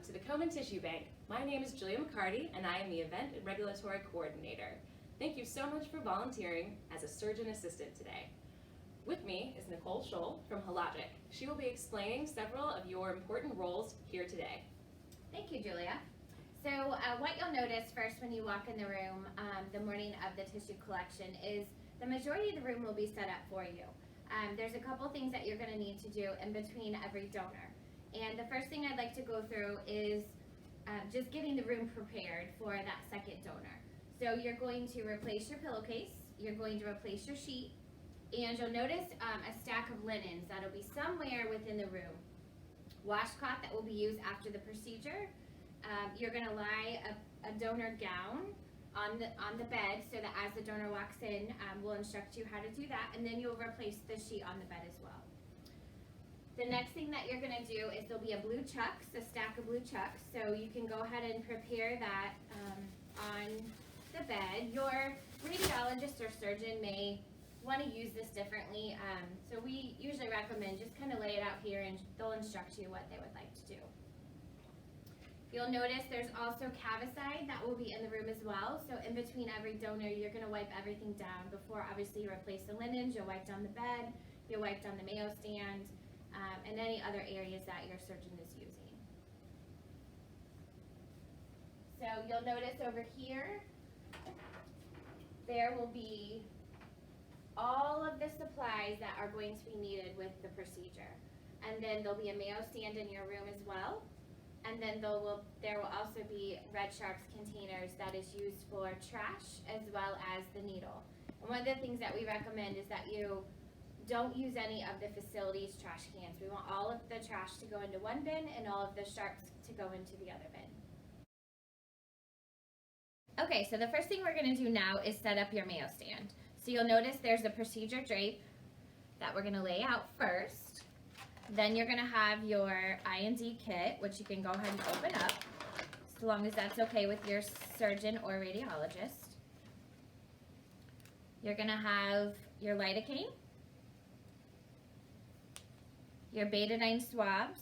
To the Komen Tissue Bank. My name is Julia McCarty, and I am the Event and Regulatory Coordinator. Thank you so much for volunteering as a surgeon assistant today. With me is Nicole Scholl from Hologic. She will be explaining several of your important roles here today. Thank you, Julia. So what you'll notice first when you walk in the room the morning of the tissue collection is the majority of the room will be set up for you. There's a couple things that you're going to need to do in between every donor. And the first thing I'd like to go through is just getting the room prepared for that second donor. So you're going to replace your pillowcase, you're going to replace your sheet, and you'll notice a stack of linens that'll be somewhere within the room. Washcloth that will be used after the procedure. You're going to lie a donor gown on the bed so that as the donor walks in, we'll instruct you how to do that, and then you'll replace the sheet on the bed as well. The next thing that you're going to do is there'll be a blue chucks, a stack of blue chucks, so you can go ahead and prepare that on the bed. Your radiologist or surgeon may want to use this differently, so we usually recommend just kind of lay it out here and they'll instruct you what they would like to do. You'll notice there's also Cavicide that will be in the room as well, so in between every donor you're going to wipe everything down. Before obviously you replace the linens, you'll wipe down the bed, you'll wipe down the Mayo stand, and any other areas that your surgeon is using. So you'll notice over here, there will be all of the supplies that are going to be needed with the procedure. And then there'll be a Mayo stand in your room as well. And then there will also be Red Sharps containers that is used for trash as well as the needle. And one of the things that we recommend is that you don't use any of the facility's trash cans. We want all of the trash to go into one bin and all of the sharps to go into the other bin. Okay, so the first thing we're going to do now is set up your Mayo stand. So you'll notice there's a procedure drape that we're going to lay out first. Then you're going to have your I&D kit, which you can go ahead and open up, so long as that's okay with your surgeon or radiologist. You're going to have your lidocaine, your betadine swabs,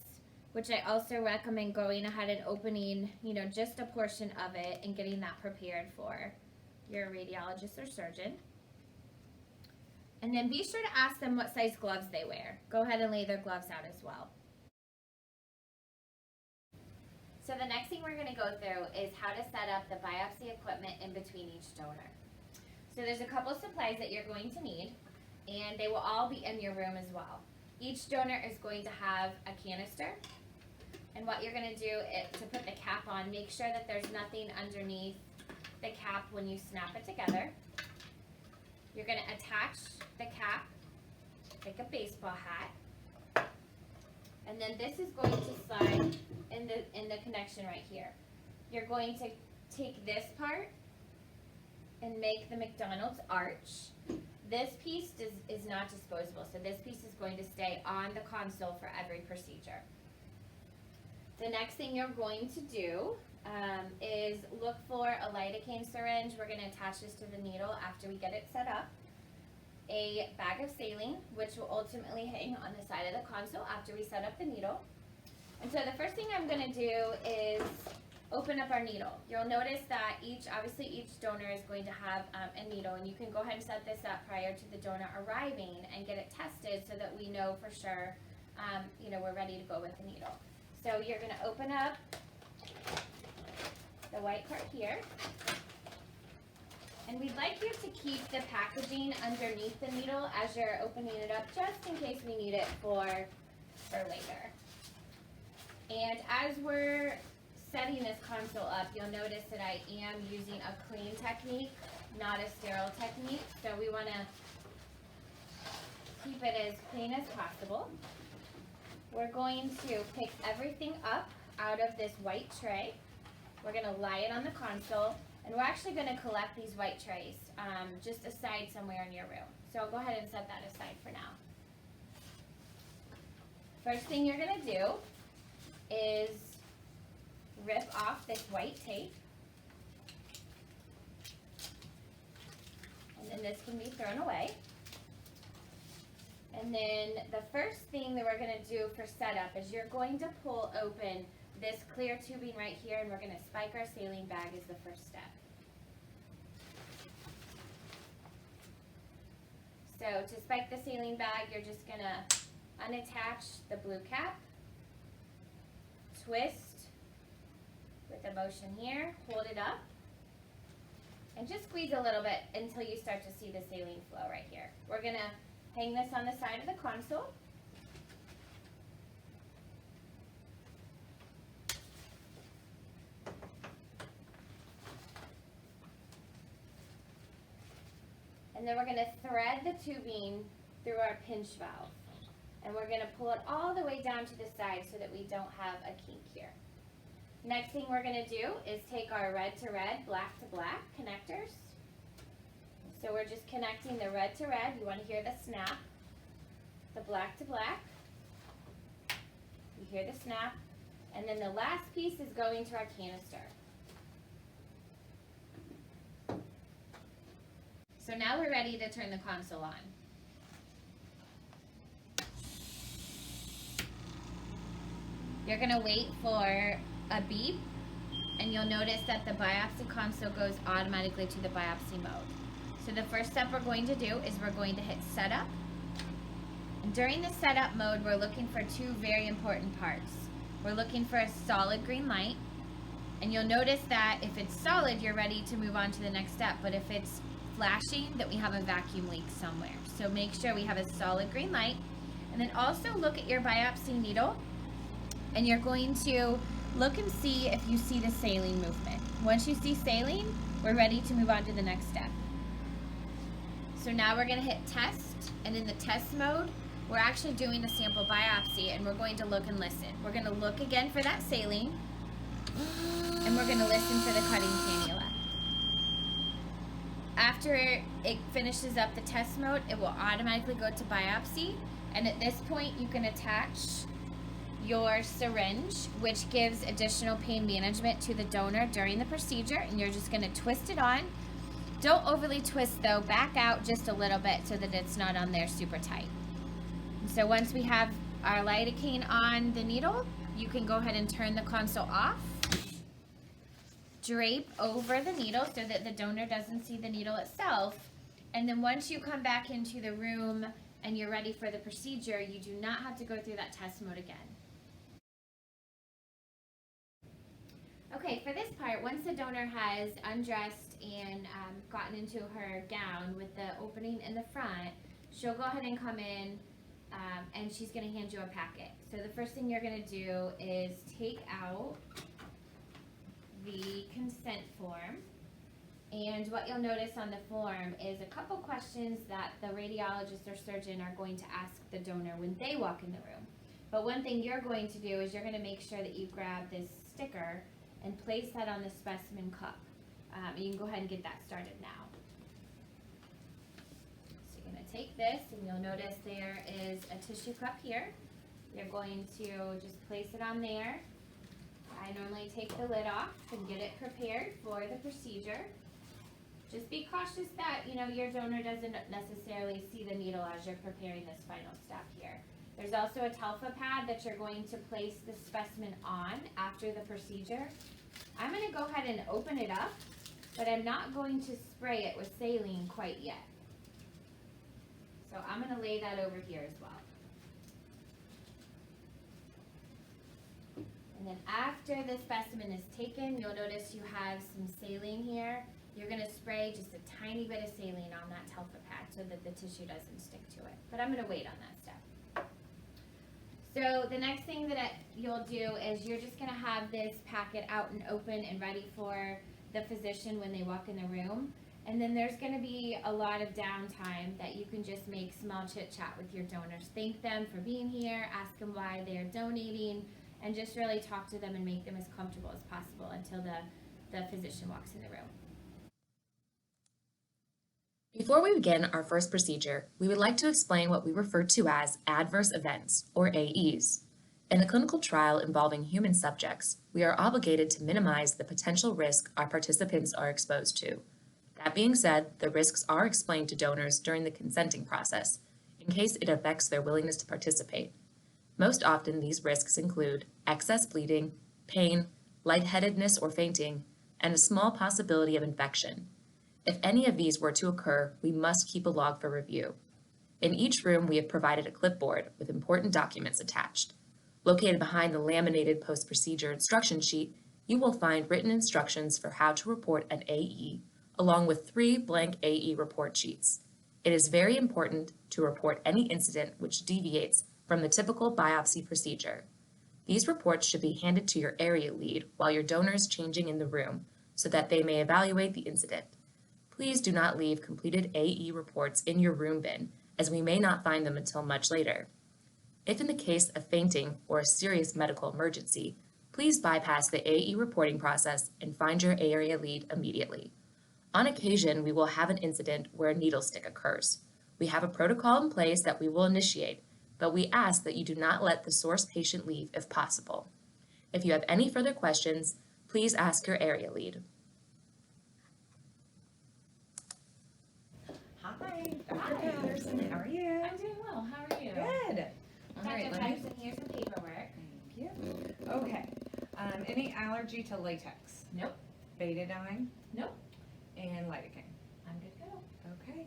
which I also recommend going ahead and opening, just a portion of it and getting that prepared for your radiologist or surgeon. And then be sure to ask them what size gloves they wear. Go ahead and lay their gloves out as well. So the next thing we're going to go through is how to set up the biopsy equipment in between each donor. So there's a couple supplies that you're going to need, and they will all be in your room as well. Each donor is going to have a canister, and what you're going to do is to put the cap on, make sure that there's nothing underneath the cap when you snap it together. You're going to attach the cap like a baseball hat, and then this is going to slide in the connection right here. You're going to take this part and make the McDonald's arch. This piece is not disposable, so this piece is going to stay on the console for every procedure. The next thing you're going to do is look for a lidocaine syringe. We're going to attach this to the needle after we get it set up. A bag of saline, which will ultimately hang on the side of the console after we set up the needle. And so the first thing I'm going to do is open up our needle. You'll notice that obviously each donor is going to have a needle, and you can go ahead and set this up prior to the donor arriving and get it tested so that we know for sure, we're ready to go with the needle. So you're going to open up the white part here, and we'd like you to keep the packaging underneath the needle as you're opening it up, just in case we need it for later. And as we're setting this console up, you'll notice that I am using a clean technique, not a sterile technique. So we want to keep it as clean as possible. We're going to pick everything up out of this white tray. We're going to lie it on the console, and we're actually going to collect these white trays just aside somewhere in your room. So I'll go ahead and set that aside for now. First thing you're going to do is rip off this white tape, and then this can be thrown away. And then the first thing that we're going to do for setup is you're going to pull open this clear tubing right here, and we're gonna spike our saline bag as the first step. So to spike the saline bag, you're just gonna unattach the blue cap, twist with a motion here, hold it up, and just squeeze a little bit until you start to see the saline flow right here. We're gonna hang this on the side of the console. And then we're going to thread the tubing through our pinch valve. And we're going to pull it all the way down to the side so that we don't have a kink here. Next thing we're going to do is take our red to red, black to black connectors. So we're just connecting the red to red. You want to hear the snap. The black to black. You hear the snap. And then the last piece is going to our canister. So now we're ready to turn the console on. You're gonna wait for a beep, and you'll notice that the biopsy console goes automatically to the biopsy mode. So the first step we're going to do is we're going to hit setup. And during the setup mode, we're looking for two very important parts. We're looking for a solid green light, and you'll notice that if it's solid, you're ready to move on to the next step, but if it's flashing, that we have a vacuum leak somewhere. So make sure we have a solid green light. And then also look at your biopsy needle, and you're going to look and see if you see the saline movement. Once you see saline, we're ready to move on to the next step. So now we're going to hit test, and in the test mode, we're actually doing a sample biopsy, and we're going to look and listen. We're going to look again for that saline, and we're going to listen for the cutting cannula. After it finishes up the test mode, it will automatically go to biopsy, and at this point you can attach your syringe, which gives additional pain management to the donor during the procedure, and you're just going to twist it on. Don't overly twist though, back out just a little bit so that it's not on there super tight. And so once we have our lidocaine on the needle, you can go ahead and turn the console off. Drape over the needle so that the donor doesn't see the needle itself. And then once you come back into the room and you're ready for the procedure, you do not have to go through that test mode again. Okay, for this part, once the donor has undressed and gotten into her gown with the opening in the front, she'll go ahead and come in and she's going to hand you a packet. So the first thing you're going to do is take out the consent form, and what you'll notice on the form is a couple questions that the radiologist or surgeon are going to ask the donor when they walk in the room. But one thing you're going to do is you're going to make sure that you grab this sticker and place that on the specimen cup. And you can go ahead and get that started now. So you're going to take this, and you'll notice there is a tissue cup here. You're going to just place it on there. I normally take the lid off and get it prepared for the procedure. Just be cautious that, your donor doesn't necessarily see the needle as you're preparing this final step here. There's also a Telfa pad that you're going to place the specimen on after the procedure. I'm going to go ahead and open it up, but I'm not going to spray it with saline quite yet. So I'm going to lay that over here as well. And then after the specimen is taken, you'll notice you have some saline here. You're going to spray just a tiny bit of saline on that Telfa pad so that the tissue doesn't stick to it. But I'm going to wait on that step. So the next thing that you'll do is you're just going to have this packet out and open and ready for the physician when they walk in the room. And then there's going to be a lot of downtime that you can just make small chit chat with your donors. Thank them for being here, ask them why they're donating, and just really talk to them and make them as comfortable as possible until the physician walks in the room. Before we begin our first procedure, we would like to explain what we refer to as adverse events, or AEs. In a clinical trial involving human subjects, we are obligated to minimize the potential risk our participants are exposed to. That being said, the risks are explained to donors during the consenting process, in case it affects their willingness to participate. Most often, these risks include excess bleeding, pain, lightheadedness or fainting, and a small possibility of infection. If any of these were to occur, we must keep a log for review. In each room, we have provided a clipboard with important documents attached. Located behind the laminated post-procedure instruction sheet, you will find written instructions for how to report an AE, along with 3 blank AE report sheets. It is very important to report any incident which deviates from the typical biopsy procedure. These reports should be handed to your area lead while your donor is changing in the room so that they may evaluate the incident. Please do not leave completed AE reports in your room bin, as we may not find them until much later. If in the case of fainting or a serious medical emergency, please bypass the AE reporting process and find your area lead immediately. On occasion, we will have an incident where a needle stick occurs. We have a protocol in place that we will initiate, but we ask that you do not let the source patient leave if possible. If you have any further questions, please ask your area lead. Hi, Dr. Patterson, how are you? I'm doing well. How are you? Good. All right, Dr. let me, Patterson, here's some paperwork. thank you. Okay, any allergy to latex? Nope. Betadine? Nope. And lidocaine? I'm good to go. Okay.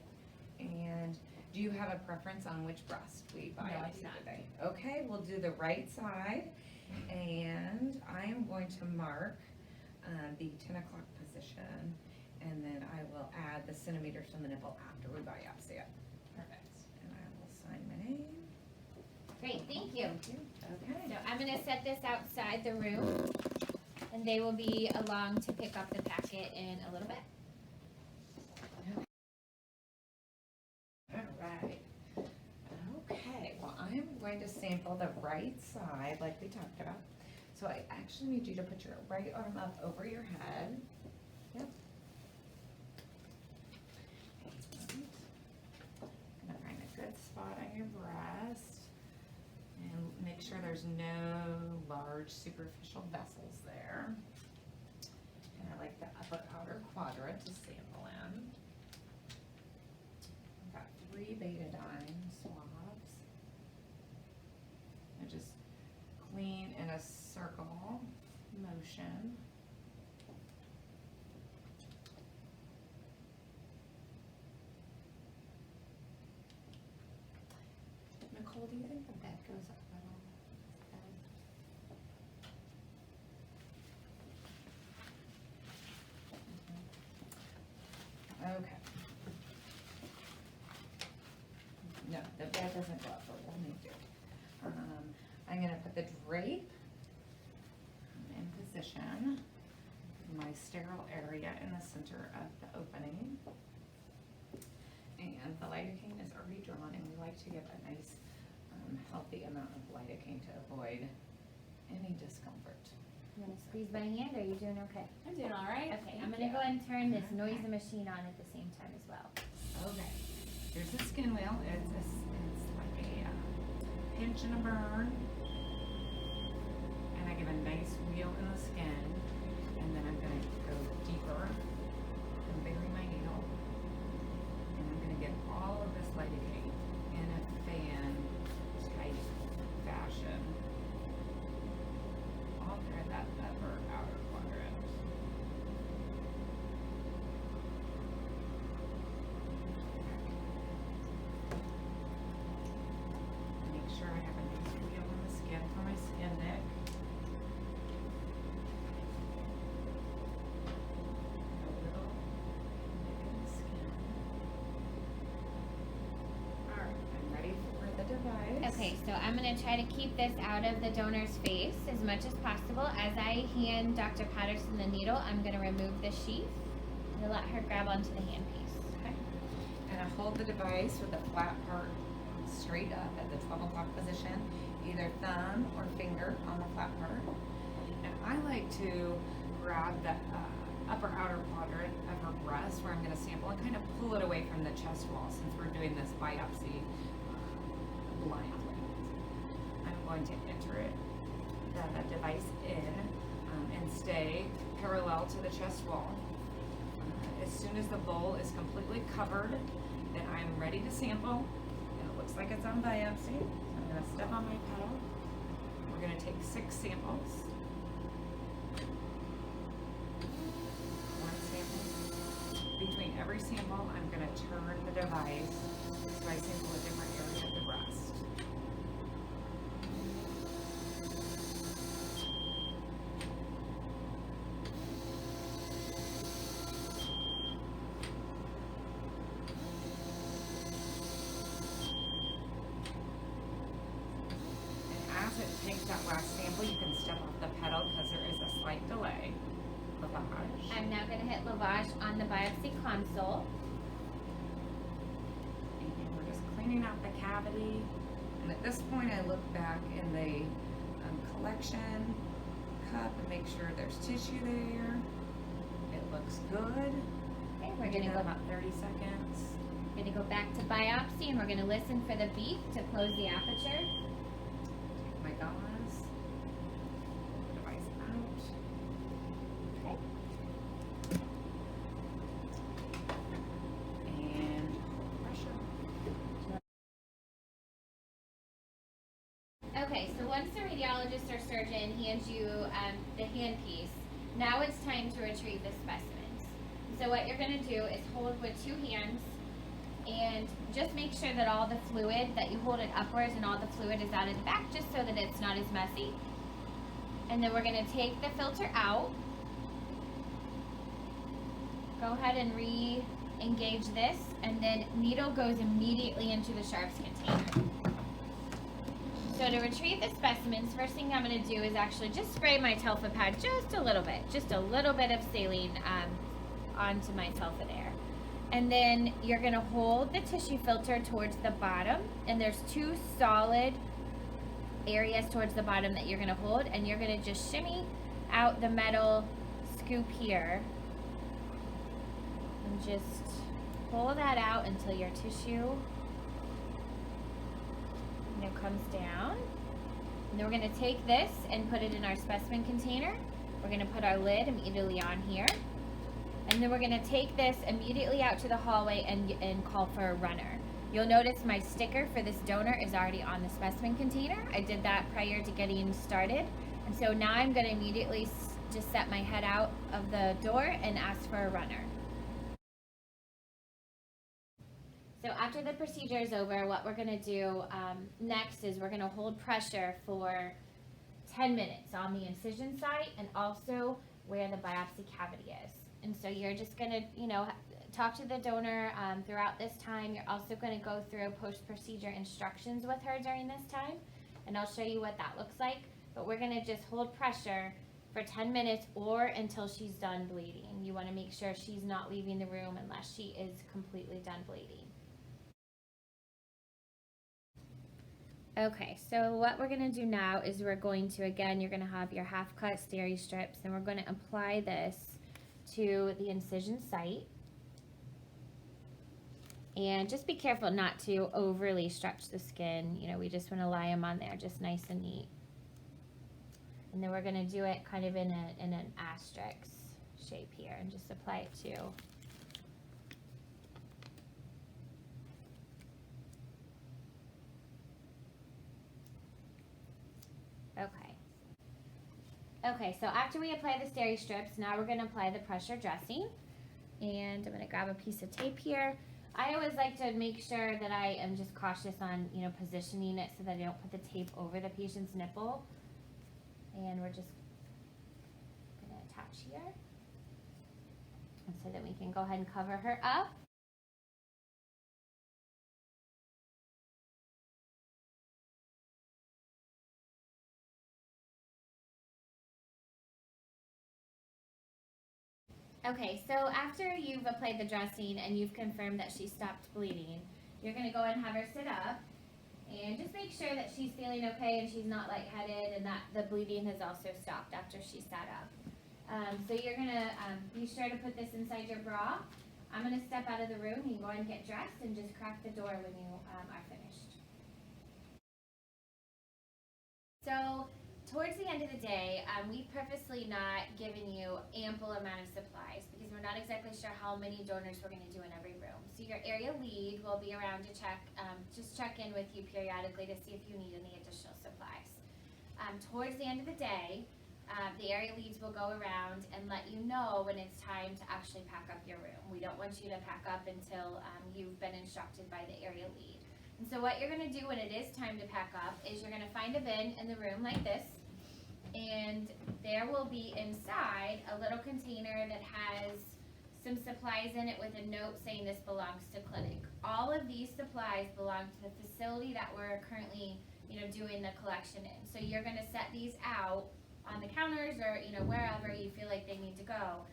And do you have a preference on which breast we No, I biopsy do not. today? Okay, we'll do the right side, and I am going to mark the 10 o'clock position, and then I will add the centimeters from the nipple after we biopsy it. Perfect. And I will sign my name. Great, thank you. Okay. So I'm gonna set this outside the room, and they will be along to pick up the packet in a little bit. All right. Okay, well, I'm going to sample the right side like we talked about. So I actually need you to put your right arm up over your head. Yep. And gonna find a good spot on your breast and make sure there's no large superficial vessels there. And I like the upper outer quadrant to sample in. I've got 3 betadine swabs. And just clean in a circle motion. Nicole, do you think the bed goes up at all? Okay. No, the bed doesn't go up, but we'll need to. I'm gonna put the drape in position, my sterile area in the center of the opening. And the lidocaine is already drawn, and we like to give a nice, healthy amount of lidocaine to avoid any discomfort. You wanna squeeze my hand, or are you doing okay? I'm doing all right. Okay, I'm gonna go ahead and turn this noisy machine on at the same time as well. Okay. Here's the skin wheel. It's like a pinch and a burn. And I give a nice wheel in the skin. And then I'm gonna go deeper and bury my needle. And I'm gonna get all of this lidocaine in a fan tight fashion. All through that upper outer quadrant. Make sure I have a nice wheel in the skin for my skin nick. A little nick in the skin. Alright, I'm ready for the device. Okay, so I'm gonna try to keep this out of the donor's face as much as possible. As I hand Dr. Patterson the needle, I'm gonna remove the sheath and let her grab onto the handpiece. Okay. And I hold the device with the flat part straight up at the 12 o'clock position, either thumb or finger on the flat part. And I like to grab the upper outer quadrant of her breast where I'm going to sample and kind of pull it away from the chest wall since we're doing this biopsy blindly. I'm going to enter the device in and stay parallel to the chest wall. As soon as the bowl is completely covered, then I'm ready to sample. And it looks like it's on biopsy. So I'm gonna step on my pedal. We're gonna take 6 samples. every sample, I'm gonna turn the device so I sample a different area of the breast. And as it takes that last sample, you can step off the pedal because there is a slight delay. Lavage. I'm now gonna hit lavage on the biopsy console. And we're just cleaning out the cavity. And at this point, I look back in the collection cup and make sure there's tissue there. It looks good. Okay, we're Do gonna that go, about 30 seconds. gonna go back to biopsy and we're gonna listen for the beep to close the aperture. Take my gauze. Pull the device out. Okay. And pressure. Okay, so once the radiologist or surgeon hands you the handpiece, now it's time to retrieve the specimens. So what you're gonna do is hold with 2 hands and just make sure that all the fluid, that you hold it upwards and all the fluid is out of the back, just so that it's not as messy. And then we're gonna take the filter out. Go ahead and re-engage this, and then needle goes immediately into the sharps container. So to retrieve the specimens, first thing I'm going to do is actually just spray my Telfa pad just a little bit of saline onto my Telfa there. And then you're going to hold the tissue filter towards the bottom, and there's 2 solid areas towards the bottom that you're going to hold, and you're going to just shimmy out the metal scoop here and just pull that out until your tissue comes down. And then we're going to take this and put it in our specimen container. We're going to put our lid immediately on here. And then we're going to take this immediately out to the hallway and call for a runner. You'll notice my sticker for this donor is already on the specimen container. I did that prior to getting started. And so now I'm going to immediately just set my head out of the door and ask for a runner. So after the procedure is over, what we're going to do next is we're going to hold pressure for 10 minutes on the incision site and also where the biopsy cavity is. And so you're just going to, talk to the donor throughout this time. You're also going to go through post-procedure instructions with her during this time, and I'll show you what that looks like. But we're going to just hold pressure for 10 minutes or until she's done bleeding. You want to make sure she's not leaving the room unless she is completely done bleeding. Okay, so what we're going to do now is we're going to, again, you're going to have your half-cut steri strips, and we're going to apply this to the incision site. And just be careful not to overly stretch the skin. We just want to lie them on there just nice and neat. And then we're going to do it kind of in an asterisk shape here and just apply it to Okay, so after we apply the steri strips, now we're going to apply the pressure dressing. And I'm going to grab a piece of tape here. I always like to make sure that I am just cautious on, positioning it so that I don't put the tape over the patient's nipple. And we're just going to attach here. And so that we can go ahead and cover her up. Okay, so after you've applied the dressing and you've confirmed that she stopped bleeding, you're going to go and have her sit up and just make sure that she's feeling okay and she's not lightheaded and that the bleeding has also stopped after she sat up. So you're going to be sure to put this inside your bra. I'm going to step out of the room. You can go ahead and get dressed and just crack the door when you are finished. So towards the end of the day, we've purposely not given you ample amount of supplies because we're not exactly sure how many donors we're going to do in every room. So your area lead will be around to just check in with you periodically to see if you need any additional supplies. Towards the end of the day, The area leads will go around and let you know when it's time to actually pack up your room. We don't want you to pack up until you've been instructed by the area lead. And so what you're gonna do when it is time to pack up is you're gonna find a bin in the room like this, and there will be inside a little container that has some supplies in it with a note saying this belongs to clinic. All of these supplies belong to the facility that we're currently, doing the collection in. So you're gonna set these out on the counters or, wherever you feel like they need to go.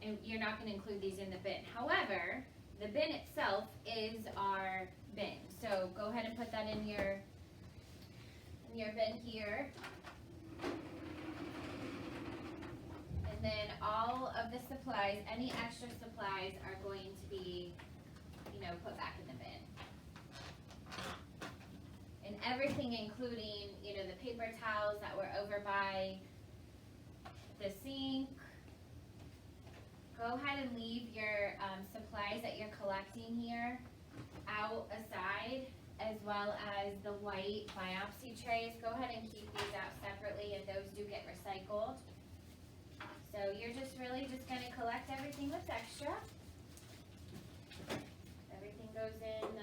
And you're not gonna include these in the bin. However, the bin itself is our bin. So go ahead and put that in your bin here. And then all of the supplies, any extra supplies are going to be, put back in the bin. And everything including, the paper towels that were over by the sink. Go ahead and leave your supplies that you're collecting here out aside, as well as the white biopsy trays. Go ahead and keep these out separately, and those do get recycled. So you're just gonna collect everything that's extra. Everything goes in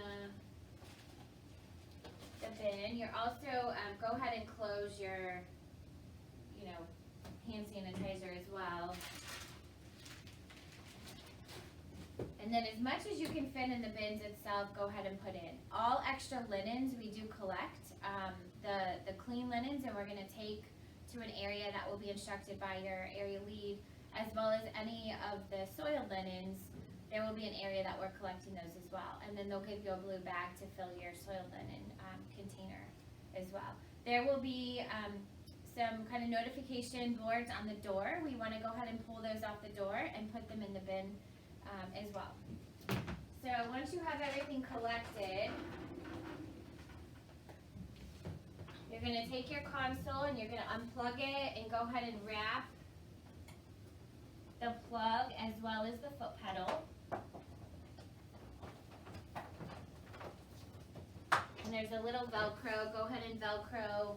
the bin. You're also, go ahead and close your, hand sanitizer as well. And then as much as you can fit in the bins itself, go ahead and put in. All extra linens we do collect, the clean linens, and we're gonna take to an area that will be instructed by your area lead, as well as any of the soiled linens. There will be an area that we're collecting those as well. And then they'll give you a blue bag to fill your soiled linen container as well. There will be some kind of notification boards on the door. We wanna go ahead and pull those off the door and put them in the bin as well. So once you have everything collected, you're gonna take your console and you're gonna unplug it and go ahead and wrap the plug as well as the foot pedal. And there's a little Velcro. Go ahead and Velcro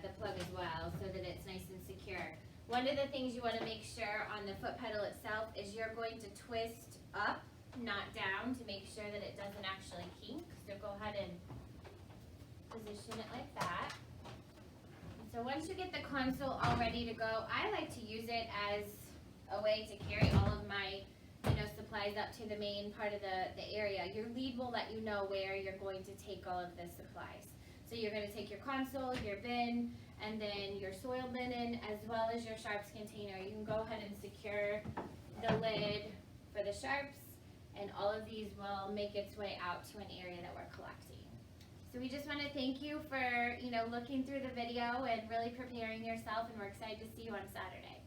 the plug as well so that it's nice and secure. One of the things you want to make sure on the foot pedal itself is you're going to twist up, not down, to make sure that it doesn't actually kink. So go ahead and position it like that. And so once you get the console all ready to go, I like to use it as a way to carry all of my supplies up to the main part of the area. Your lead will let you know where you're going to take all of the supplies. So you're going to take your console, your bin, and then your soiled linen, as well as your sharps container. You can go ahead and secure the lid for the sharps, and all of these will make its way out to an area that we're collecting. So we just want to thank you for looking through the video and really preparing yourself, and we're excited to see you on Saturday.